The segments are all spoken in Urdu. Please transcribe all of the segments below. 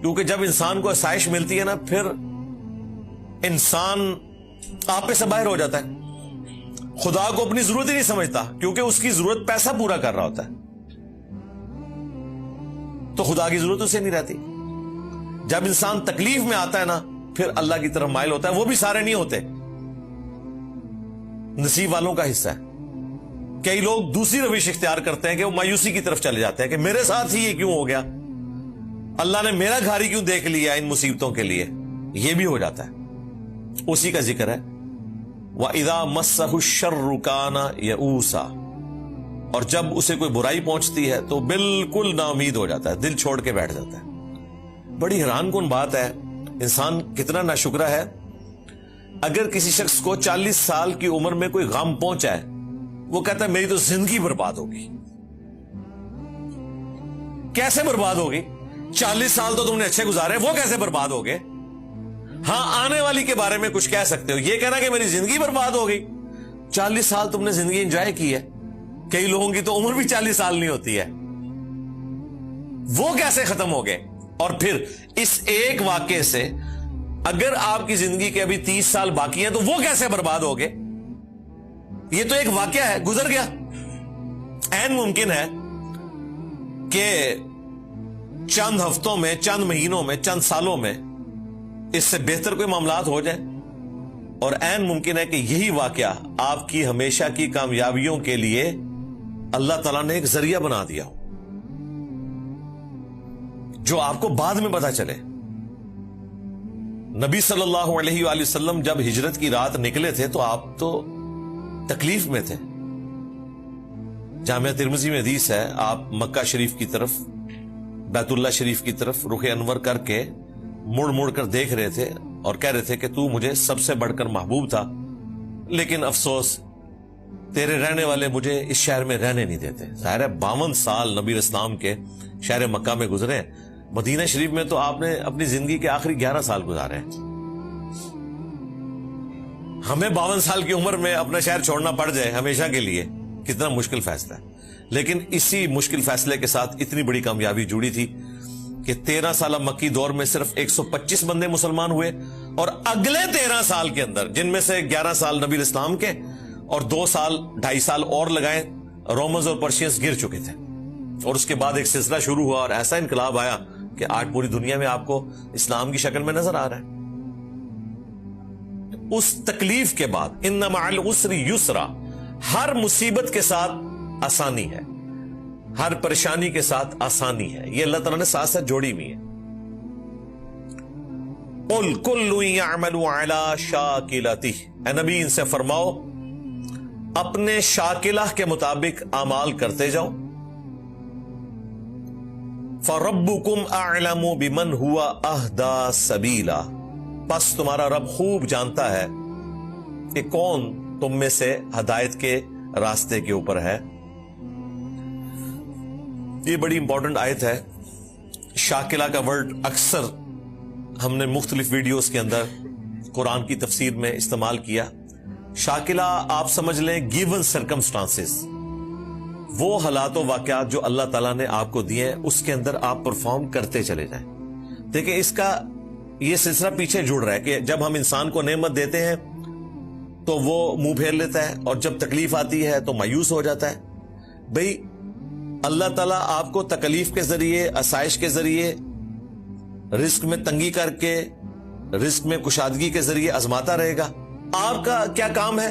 کیونکہ جب انسان کو آسائش ملتی ہے نا، پھر انسان آپے سے باہر ہو جاتا ہے، خدا کو اپنی ضرورت ہی نہیں سمجھتا، کیونکہ اس کی ضرورت پیسہ پورا کر رہا ہوتا ہے، تو خدا کی ضرورت اسے نہیں رہتی۔ جب انسان تکلیف میں آتا ہے نا، پھر اللہ کی طرف مائل ہوتا ہے۔ وہ بھی سارے نہیں ہوتے، نصیب والوں کا حصہ ہے۔ کئی لوگ دوسری روش اختیار کرتے ہیں کہ وہ مایوسی کی طرف چلے جاتے ہیں کہ میرے ساتھ ہی یہ کیوں ہو گیا، اللہ نے میرا گھاری کیوں دیکھ لیا ان مصیبتوں کے لیے، یہ بھی ہو جاتا ہے۔ اسی کا ذکر ہے وَإِذَا مَسَّهُ الشَّرُّ كَانَ يَئُوسًا، اور جب اسے کوئی برائی پہنچتی ہے تو بالکل نا امید ہو جاتا ہے، دل چھوڑ کے بیٹھ جاتا ہے۔ بڑی حیران کن بات ہے، انسان کتنا ناشکرا ہے۔ اگر کسی شخص کو 40 سال کی عمر میں کوئی غم پہنچا ہے، وہ کہتا ہے میری تو زندگی برباد ہوگی۔ کیسے برباد ہوگی؟ 40 سال تو تم نے اچھے گزارے، وہ کیسے برباد ہو گئے؟ ہاں، آنے والی کے بارے میں کچھ کہہ سکتے ہو، یہ کہنا کہ میری زندگی برباد ہو گئی۔ 40 سال تم نے زندگی انجوائے کی ہے، کئی لوگوں کی تو عمر بھی 40 سال نہیں ہوتی ہے، وہ کیسے ختم ہو گئے؟ اور پھر اس ایک واقعے سے اگر آپ کی زندگی کے ابھی 30 سال باقی ہیں تو وہ کیسے برباد ہو گئے؟ یہ تو ایک واقعہ ہے، گزر گیا۔ عین ممکن ہے کہ چند ہفتوں میں، چند مہینوں میں، چند سالوں میں اس سے بہتر کوئی معاملات ہو جائیں، اور عین ممکن ہے کہ یہی واقعہ آپ کی ہمیشہ کی کامیابیوں کے لیے اللہ تعالیٰ نے ایک ذریعہ بنا دیا ہو، جو آپ کو بعد میں پتا چلے۔ نبی صلی اللہ علیہ وآلہ وسلم جب ہجرت کی رات نکلے تھے تو آپ تو تکلیف میں تھے۔ جامعہ ترمذی میں حدیث ہے، آپ مکہ شریف کی طرف، بیت اللہ شریف کی طرف رخ انور کر کے مڑ مڑ کر دیکھ رہے تھے اور کہہ رہے تھے کہ تو مجھے سب سے بڑھ کر محبوب تھا، لیکن افسوس تیرے رہنے والے مجھے اس شہر میں رہنے نہیں دیتے۔ ظاہر ہے 52 سال نبی اسلام کے شہر مکہ میں گزرے ہیں، مدینہ شریف میں تو آپ نے اپنی زندگی کے آخری 11 سال گزارے ہیں۔ ہمیں 52 سال کی عمر میں اپنا شہر چھوڑنا پڑ جائے ہمیشہ کے لیے، کتنا مشکل فیصلہ ہے۔ لیکن اسی مشکل فیصلے کے ساتھ اتنی بڑی کامیابی جڑی تھی کہ 13 سالہ مکی دور میں صرف 125 بندے مسلمان ہوئے، اور اگلے 13 سال کے اندر، جن میں سے 11 سال نبی اسلام کے اور 2.5 سال اور لگائے، رومنز اور پرشینز گر چکے تھے، اور اس کے بعد ایک سلسلہ شروع ہوا اور ایسا انقلاب آیا کہ آج پوری دنیا میں آپ کو اسلام کی شکل میں نظر آ رہا ہے۔ اس تکلیف کے بعد ان مع العسر یسرا، ہر مصیبت کے ساتھ آسانی ہے، ہر پریشانی کے ساتھ آسانی ہے، یہ اللہ تعالیٰ نے ساتھ ساتھ جوڑی ہوئی ہے۔ قل کل یعمل علی شاکلتہ، اے نبی ان سے فرماؤ اپنے شاکلہ کے مطابق اعمال کرتے جاؤ۔ فَرَبُّكُمْ أَعْلَمُ بِمَنْ هُوَ أَهْدَى سَبِيلًا، پس تمہارا رب خوب جانتا ہے کہ کون تم میں سے ہدایت کے راستے کے اوپر ہے۔ یہ بڑی امپورٹنٹ آیت ہے۔ شاکلہ کا ورڈ اکثر ہم نے مختلف ویڈیوز کے اندر قرآن کی تفسیر میں استعمال کیا۔ شاکلہ آپ سمجھ لیں گیون سرکمسٹانسز، وہ حالات و واقعات جو اللہ تعالیٰ نے آپ کو دیے ہیں، اس کے اندر آپ پرفارم کرتے چلے جائیں۔ دیکھیں اس کا یہ سلسلہ پیچھے جڑ رہا ہے کہ جب ہم انسان کو نعمت دیتے ہیں تو وہ منہ پھیر لیتا ہے، اور جب تکلیف آتی ہے تو مایوس ہو جاتا ہے۔ بھئی اللہ تعالیٰ آپ کو تکلیف کے ذریعے، آسائش کے ذریعے، رزق میں تنگی کر کے، رزق میں کشادگی کے ذریعے آزماتا رہے گا۔ آپ کا کیا کام ہے؟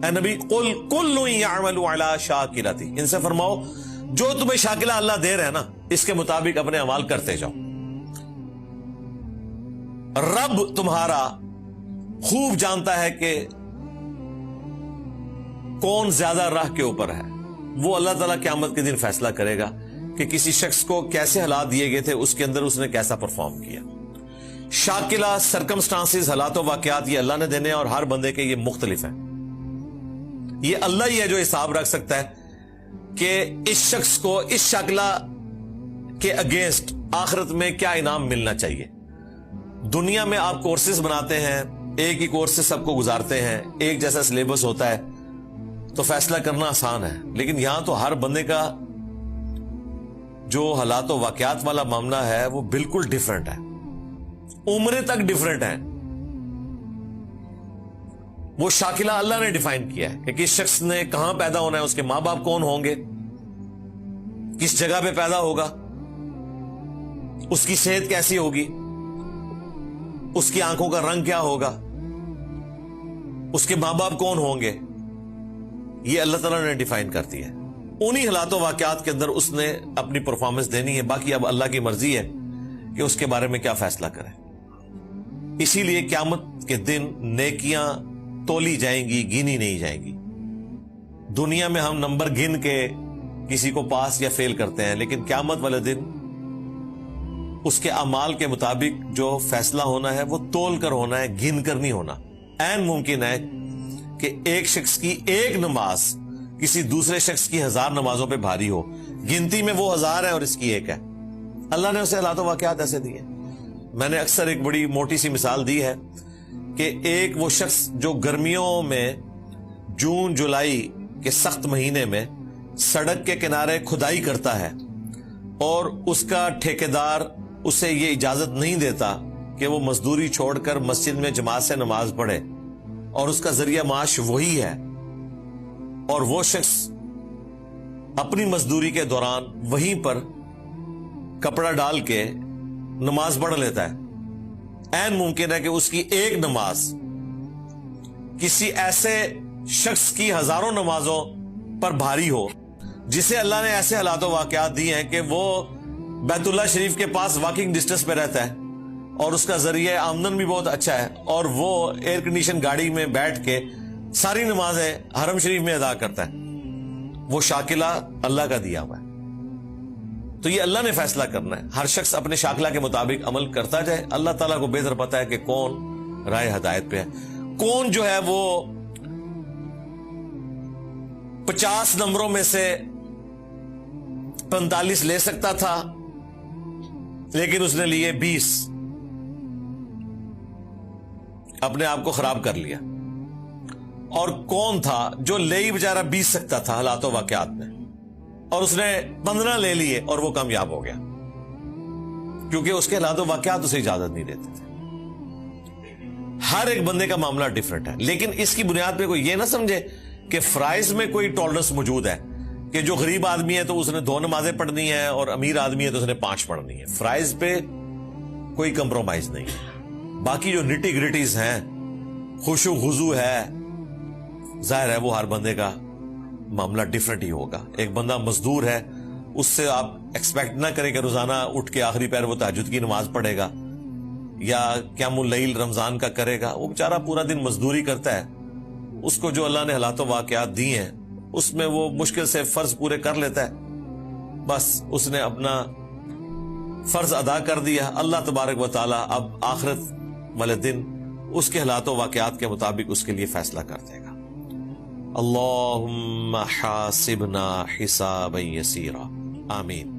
اے نبی قل کل یعمل علی شاکلتہ، ان سے فرماؤ جو تمہیں شاکلہ اللہ دے رہے ہیں نا، اس کے مطابق اپنے اعمال کرتے جاؤ۔ رب تمہارا خوب جانتا ہے کہ کون زیادہ راہ کے اوپر ہے۔ وہ اللہ تعالیٰ قیامت کے دن فیصلہ کرے گا کہ کسی شخص کو کیسے حالات دیے گئے تھے، اس کے اندر اس نے کیسا پرفارم کیا۔ شاکلہ سرکمسٹانسز، حالات و واقعات، یہ اللہ نے دینے اور ہر بندے کے یہ مختلف ہیں۔ یہ اللہ ہی ہے جو حساب رکھ سکتا ہے کہ اس شخص کو اس شاکلہ کے اگینسٹ آخرت میں کیا انعام ملنا چاہیے۔ دنیا میں آپ کورسز بناتے ہیں، ایک ہی کورس سے سب کو گزارتے ہیں، ایک جیسا سلیبس ہوتا ہے تو فیصلہ کرنا آسان ہے، لیکن یہاں تو ہر بندے کا جو حالات و واقعات والا معاملہ ہے وہ بالکل ڈیفرنٹ ہے، عمریں تک ڈیفرنٹ ہے۔ وہ شاکلہ اللہ نے ڈیفائن کیا ہے کہ کس شخص نے کہاں پیدا ہونا ہے، اس کے ماں باپ کون ہوں گے، کس جگہ پہ پیدا ہوگا، اس کی صحت کیسی ہوگی، اس کی آنکھوں کا رنگ کیا ہوگا، اس کے ماں باپ کون ہوں گے، یہ اللہ تعالیٰ نے ڈیفائن کر دیا ہے۔ انہی حالات و واقعات کے اندر اس نے اپنی پرفارمنس دینی ہے، باقی اب اللہ کی مرضی ہے کہ اس کے بارے میں کیا فیصلہ کرے۔ اسی لیے قیامت کے دن نیکیاں تولی جائیں گی، گنی نہیں جائیں گی۔ دنیا میں ہم نمبر گن کے کسی کو پاس یا فیل کرتے ہیں، لیکن قیامت والے دن اس کے اعمال کے مطابق جو فیصلہ ہونا ہے وہ تول کر ہونا ہے، گن کر نہیں ہونا۔ عین ممکن ہے کہ ایک شخص کی ایک نماز کسی دوسرے شخص کی 1000 نمازوں پہ بھاری ہو، گنتی میں وہ 1000 ہے اور اس کی ایک ہے۔ اللہ نے اسے حالات و واقعات ایسے دیے۔ میں نے اکثر ایک بڑی موٹی سی مثال دی ہے کہ ایک وہ شخص جو گرمیوں میں جون جولائی کے سخت مہینے میں سڑک کے کنارے کھدائی کرتا ہے اور اس کا ٹھیکیدار اسے یہ اجازت نہیں دیتا کہ وہ مزدوری چھوڑ کر مسجد میں جماعت سے نماز پڑھے، اور اس کا ذریعہ معاش وہی ہے، اور وہ شخص اپنی مزدوری کے دوران وہیں پر کپڑا ڈال کے نماز پڑھ لیتا ہے۔ عین ممکن ہے کہ اس کی ایک نماز کسی ایسے شخص کی 1000 نمازوں پر بھاری ہو، جسے اللہ نے ایسے حالات و واقعات دیے ہیں کہ وہ بیت اللہ شریف کے پاس واکنگ ڈسٹنس پہ رہتا ہے اور اس کا ذریعہ آمدن بھی بہت اچھا ہے، اور وہ ایئر کنڈیشن گاڑی میں بیٹھ کے ساری نمازیں حرم شریف میں ادا کرتا ہے۔ وہ شاکلہ اللہ کا دیا ہوا ہے۔ تو یہ اللہ نے فیصلہ کرنا ہے، ہر شخص اپنے شاکلہ کے مطابق عمل کرتا جائے۔ اللہ تعالیٰ کو بہتر پتا ہے کہ کون رائے ہدایت پہ ہے، کون جو ہے وہ 50 نمبروں میں سے 45 لے سکتا تھا لیکن اس نے لیے 20، اپنے آپ کو خراب کر لیا، اور کون تھا جو لے ہی بیچارہ 20 سکتا تھا حالات و واقعات میں، اور اس نے 15 لے لیے اور وہ کامیاب ہو گیا، کیونکہ اس کے حالات و واقعات اسے اجازت نہیں دیتے تھے۔ ہر ایک بندے کا معاملہ ڈیفرنٹ ہے، لیکن اس کی بنیاد پہ کوئی یہ نہ سمجھے کہ فرائض میں کوئی ٹالرنس موجود ہے کہ جو غریب آدمی ہے تو اس نے 2 نمازیں پڑھنی ہے اور امیر آدمی ہے تو اس نے 5 پڑھنی ہے۔ فرائض پہ کوئی کمپرومائز نہیں ہے۔ باقی جو نٹی گریٹیز ہیں، خشوع خضوع ہے، ظاہر ہے وہ ہر بندے کا معاملہ ڈیفرنٹ ہی ہوگا۔ ایک بندہ مزدور ہے، اس سے آپ ایکسپیکٹ نہ کریں کہ روزانہ اٹھ کے آخری پہر وہ تہجد کی نماز پڑھے گا یا قیام اللیل رمضان کا کرے گا۔ وہ بیچارہ پورا دن مزدوری کرتا ہے، اس کو جو اللہ نے حالات و واقعات دی ہیں اس میں وہ مشکل سے فرض پورے کر لیتا ہے، بس اس نے اپنا فرض ادا کر دیا۔ اللہ تبارک و تعالی اب آخرت والے دن اس کے حالات و واقعات کے مطابق اس کے لیے فیصلہ کر دے گا۔ اللہم حاسبنا حسابا یسیرا، آمین۔